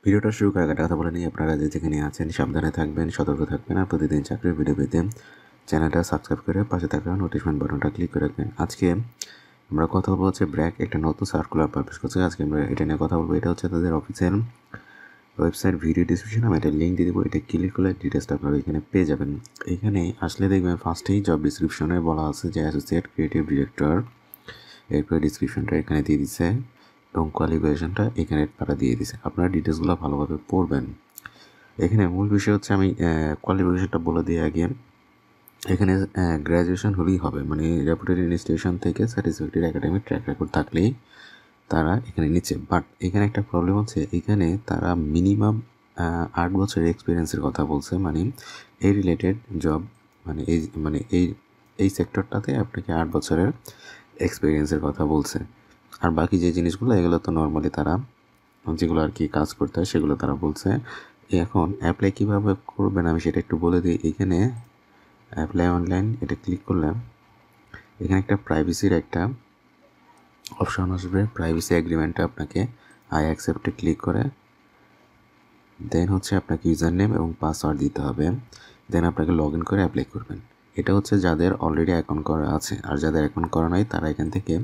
ভিডিওটা শুরু করার আগে একটা কথা বলে নিই, আপনারা যে যেখানে আছেন সাবধানে থাকবেন, সতর্ক থাকবেন আর প্রতিদিন চাকরির ভিডিও পেতে চ্যানেলটা সাবস্ক্রাইব করে পাশে থাকা নোটিফিকেশন বাটনটা ক্লিক করে রাখবেন। আজকে আমরা কথা বলবো হচ্ছে ব্র্যাক একটা নতুন সার্কুলার পাবলিশ করছে। আজকে আমরা এটা নিয়ে কথা বলবো। এটা হচ্ছে তাদের অফিসিয়াল ওয়েবসাইট, ভিডিও ডিসক্রিপশন আমি এটা লিঙ্ক দিয়ে দেবো। এটা ক্লিক করলে ডিটেলসটা আপনারা এখানে পেয়ে যাবেন। এখানে আসলে দেখবেন ফার্স্টেই জব ডিসক্রিপশনে বলা আছে যে অ্যাসোসিয়েট ক্রিয়েটিভ ডিরেক্টর, এরপরে ডিসক্রিপশনটা এখানে দিয়ে দিচ্ছে এবং কোয়ালিফিকেশনটা এখানে তারা দিয়ে দিছে। আপনারা ডিটেলসগুলো ভালোভাবে পড়বেন। এখানে মূল বিষয় হচ্ছে আমি কোয়ালিফিকেশনটা বলে দিই আগে। এখানে গ্র্যাজুয়েশন হলেই হবে, মানে রেপুটেড ইনস্টিটিউশন থেকে স্যাটিসফ্যাক্টরি একাডেমিক ট্র্যাক রেকর্ড থাকলেই তারা এখানে নিচ্ছে। বাট এখানে একটা প্রবলেম হচ্ছে, এখানে তারা মিনিমাম 8 বছরের এক্সপিরিয়েন্সের কথা বলছে। মানে এই রিলেটেড জব, এই সেক্টরটাতে আপনাকে 8 বছরের এক্সপিরিয়েন্সের কথা বলছে। আর বাকি যে জিনিসগুলো এগুলো তো নর্মালি তারা যেগুলো আর কি কাজ করতে হয় সেগুলো তারা বলছে। এখন অ্যাপ্লাই কীভাবে করবেন আমি সেটা একটু বলে দিই। এখানে অ্যাপ্লাই অনলাইন এটা ক্লিক করলে এখানে একটা প্রাইভেসির একটা অপশন আসবে। প্রাইভেসি এগ্রিমেন্টটা আপনাকে আই অ্যাকসেপ্টে ক্লিক করে দেন হচ্ছে আপনাকে ইউজার নেম এবং পাসওয়ার্ড দিতে হবে। দেন আপনাকে লগ ইন করে অ্যাপ্লাই করবেন। এটা হচ্ছে যাদের অলরেডি অ্যাকাউন্ট করা আছে, আর যাদের অ্যাকাউন্ট করা নাই তারা এখান থেকে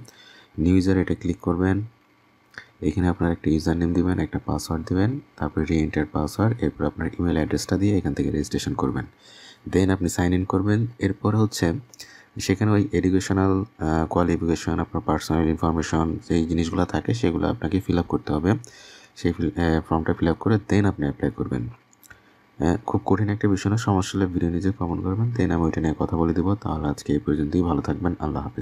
নিউ ইউজার এটা ক্লিক করবেন। এখানে আপনার একটা ইউজার নেম দিবেন, একটা পাসওয়ার্ড দিবেন, তারপরে রিএন্টার পাসওয়ার্ড, এরপর আপনার ইমেল অ্যাড্রেসটা দিয়ে এখান থেকে রেজিস্ট্রেশন করবেন। দেন আপনি সাইন ইন করবেন। এরপর হচ্ছে সেখানে ওই এডুকেশনাল কোয়ালিফিকেশন, আপনার পার্সোনাল ইনফরমেশন যেই জিনিসগুলো থাকে সেগুলো আপনাকে ফিল আপ করতে হবে। সেই ফর্মটা ফিল আপ করে দেন আপনি অ্যাপ্লাই করবেন। খুব কঠিন একটা বিষয় না, সমস্যা হলে ভিডিও নিজে কমেন্ট করবেন, দেন আমি ওইটা নিয়ে কথা বলে দেবো। তাহলে আজকে এই পর্যন্তই। ভালো থাকবেন। আল্লাহ হাফিজ।